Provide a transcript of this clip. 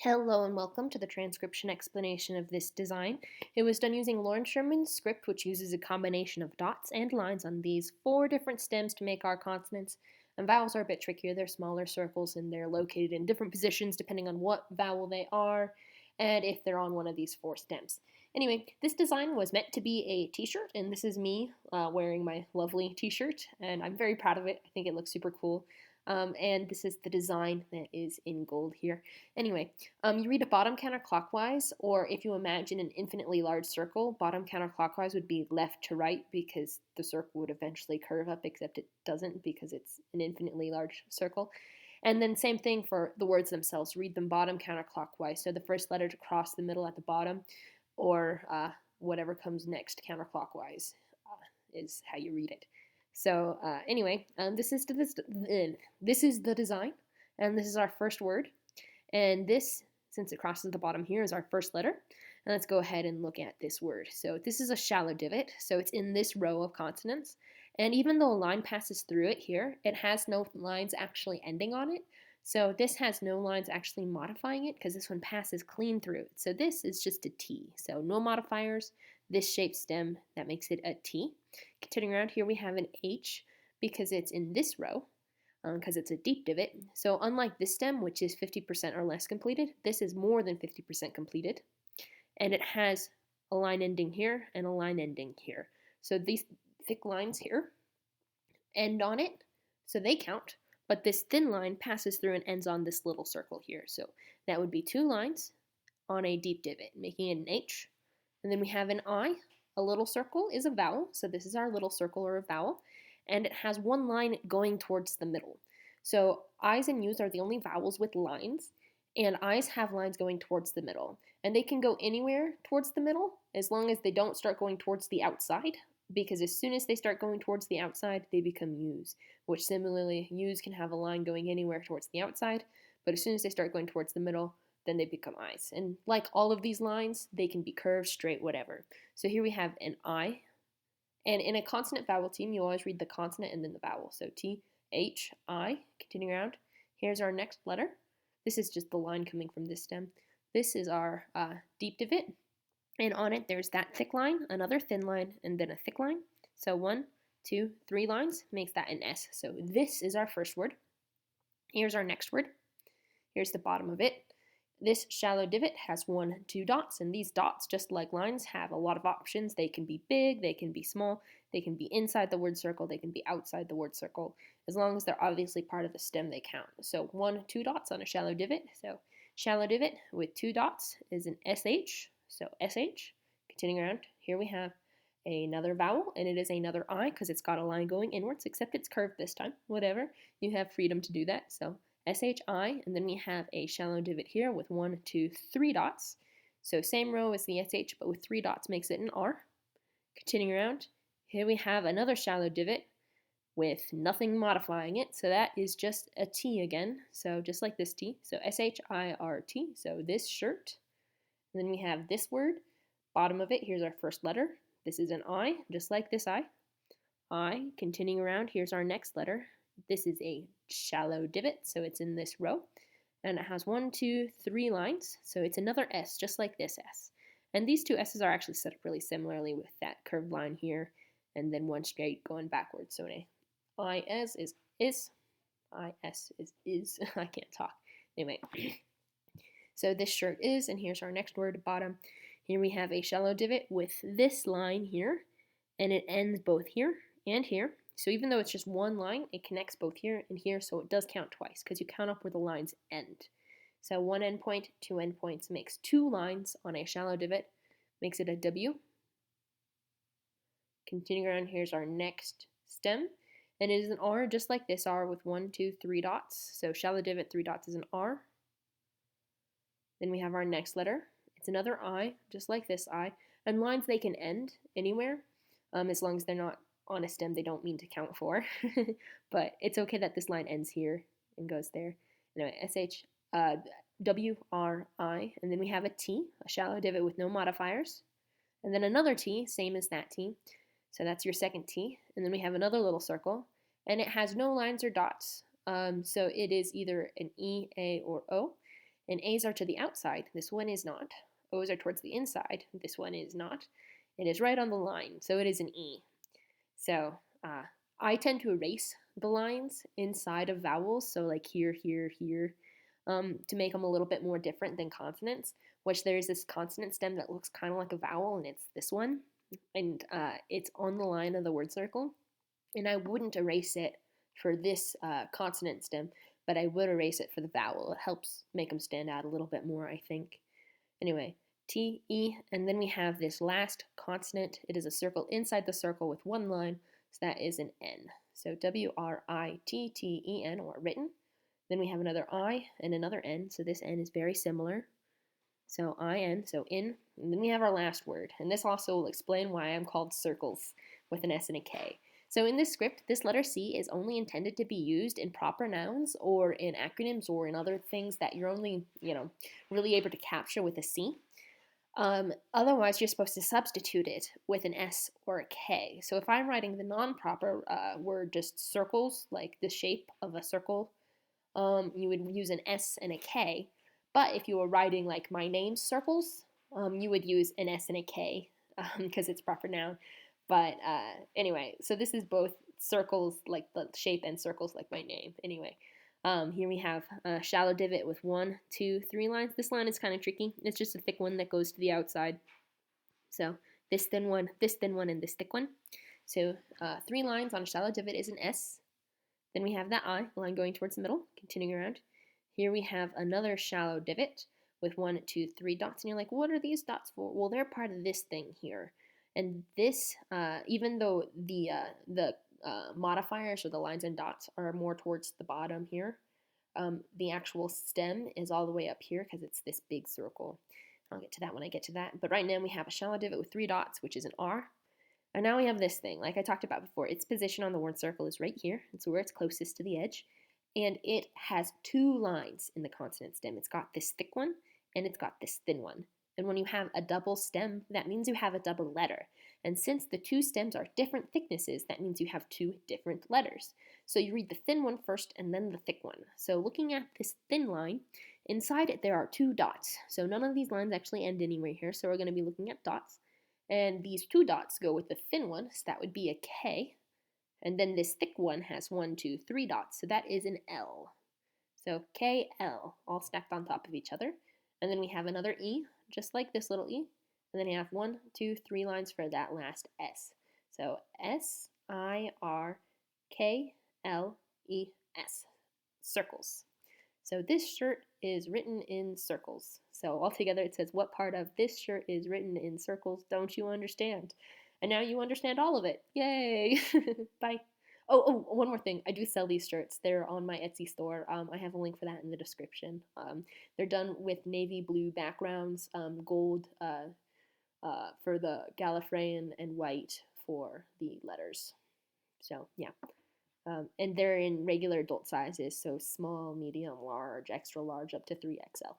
Hello and welcome to the transcription explanation of this design. It was done using Loren Sherman's script, which uses a combination of dots and lines on these 4 different stems to make our consonants. And vowels are a bit trickier. They're smaller circles and they're located in different positions depending on what vowel they are and if they're on one of these 4 stems. Anyway, this design was meant to be a t-shirt, and this is me wearing my lovely t-shirt, and I'm very proud of it. I think it looks super cool. And this is the design that is in gold here. Anyway, you read it bottom counterclockwise, or if you imagine an infinitely large circle, bottom counterclockwise would be left to right because the circle would eventually curve up, except it doesn't because it's an infinitely large circle. And then same thing for the words themselves. Read them bottom counterclockwise, so the first letter to cross the middle at the bottom, or whatever comes next counterclockwise is how you read it. So anyway, this is the design, and this is our first word. And this, since it crosses the bottom here, is our first letter. And let's go ahead and look at this word. So this is a shallow divot, so it's in this row of consonants. And even though a line passes through it here, it has no lines actually ending on it. So this has no lines actually modifying it because this one passes clean through it. So this is just a T. So no modifiers, this shaped stem, that makes it a T. Continuing around here, we have an H because it's in this row, because it's a deep divot. So unlike this stem, which is 50% or less completed, this is more than 50% completed. And it has a line ending here and a line ending here. So these thick lines here end on it, so they count. But this thin line passes through and ends on this little circle here. So that would be 2 lines on a deep divot, making it an H. And then we have an I. A little circle is a vowel, so this is our little circle or a vowel. And it has 1 line going towards the middle. So I's and U's are the only vowels with lines, and I's have lines going towards the middle. And they can go anywhere towards the middle as long as they don't start going towards the outside, because as soon as they start going towards the outside, they become U's, which similarly, U's can have a line going anywhere towards the outside, but as soon as they start going towards the middle, then they become I's. And like all of these lines, they can be curved, straight, whatever. So here we have an I, and in a consonant vowel team, you always read the consonant and then the vowel. So T, H, I, continuing around. Here's our next letter. This is just the line coming from this stem. This is our deep divot, and on it there's that thick line, another thin line, and then a thick line. So 1, 2, 3 lines makes that an S. So this is our first word. Here's our next word. Here's the bottom of it. This shallow divot has 1, 2 dots, and these dots, just like lines, have a lot of options. They can be big, they can be small, they can be inside the word circle, they can be outside the word circle. As long as they're obviously part of the stem, they count. So 1, 2 dots on a shallow divot. So shallow divot with 2 dots is an SH. So SH. Continuing around, here we have another vowel, and it is another I because it's got a line going inwards, except it's curved this time. Whatever, you have freedom to do that. So SHI, and then we have a shallow divot here with 1, 2, 3 dots. So same row as the SH, but with 3 dots makes it an R. Continuing around, here we have another shallow divot with nothing modifying it, so that is just a T again, so just like this T. So SHIRT, so this shirt. And then we have this word, bottom of it, here's our first letter. This is an I, just like this I. I, continuing around, here's our next letter. This is a shallow divot, so it's in this row. And it has 1, 2, 3 lines, so it's another S, just like this S. And these 2 S's are actually set up really similarly with that curved line here, and then one straight going backwards. So an IS is, IS is, I can't talk. Anyway, so this shirt is, and here's our next word, bottom. Here we have a shallow divot with this line here, and it ends both here and here. So even though it's just 1 line, it connects both here and here, so it does count twice because you count up where the lines end. So 1 endpoint, 2 endpoints makes 2 lines on a shallow divot, makes it a W. Continuing around, here's our next stem, and it is an R just like this R with 1, 2, 3 dots. So shallow divot, 3 dots is an R. Then we have our next letter. It's another I, just like this I. And lines, they can end anywhere, as long as they're not on a stem they don't mean to count for. But it's okay that this line ends here and goes there. Anyway, SH, W, R, I, and then we have a T, a shallow divot with no modifiers. And then another T, same as that T. So that's your second T. And then we have another little circle, and it has no lines or dots. So it is either an E, A, or O. And A's are to the outside. This one is not. O's are towards the inside. This one is not. It is right on the line, so it is an E. So I tend to erase the lines inside of vowels, so like here, here, here, to make them a little bit more different than consonants, which there's this consonant stem that looks kind of like a vowel, and it's this one. And it's on the line of the word circle. And I wouldn't erase it for this consonant stem, but I would erase it for the vowel. It helps make them stand out a little bit more, I think. Anyway, T, E, and then we have this last consonant. It is a circle inside the circle with one line, so that is an N. So W-R-I-T-T-E-N, or written. Then we have another I and another N, so this N is very similar. So I-N, so in, and then we have our last word, and this also will explain why I'm called Sirkles with an S and a K. So in this script, this letter C is only intended to be used in proper nouns or in acronyms or in other things that you're only, really able to capture with a C. Otherwise, you're supposed to substitute it with an S or a K. So if I'm writing the non-proper word, just circles, like the shape of a circle, you would use an S and a K. But if you were writing like my name, Sirkles, you would use an S and a K because it's proper noun. But anyway, so this is both circles like the shape and circles like my name. Anyway, here we have a shallow divot with 1, 2, 3 lines. This line is kind of tricky. It's just a thick one that goes to the outside. So this thin one, and this thick one. So 3 lines on a shallow divot is an S. Then we have that I, line going towards the middle, continuing around. Here we have another shallow divot with 1, 2, 3 dots. And you're like, what are these dots for? Well, they're part of this thing here. And this, even though the modifiers or the lines and dots are more towards the bottom here, the actual stem is all the way up here because it's this big circle. I'll get to that when I get to that. But right now we have a shallow divot with 3 dots, which is an R. And now we have this thing, like I talked about before. Its position on the word circle is right here. It's where it's closest to the edge. And it has 2 lines in the consonant stem. It's got this thick one, and it's got this thin one. And when you have a double stem, that means you have a double letter. And since the 2 stems are different thicknesses, that means you have 2 different letters. So you read the thin one first and then the thick one. So looking at this thin line, inside it there are 2 dots. So none of these lines actually end anywhere here, so we're going to be looking at dots. And these 2 dots go with the thin one, so that would be a K. And then this thick one has 1, 2, 3 dots, so that is an L. So KL, all stacked on top of each other. And then we have another E, just like this little E. And then you have 1, 2, 3 lines for that last S. So S-I-R-K-L-E-S, Sirkles. So this shirt is written in circles. So altogether it says, what part of this shirt is written in circles don't you understand? And now you understand all of it. Yay! Bye. Oh, one more thing. I do sell these shirts. They're on my Etsy store. I have a link for that in the description. They're done with navy blue backgrounds, gold for the Gallifreyan, and white for the letters. So, yeah. And they're in regular adult sizes, so small, medium, large, extra large, up to 3XL.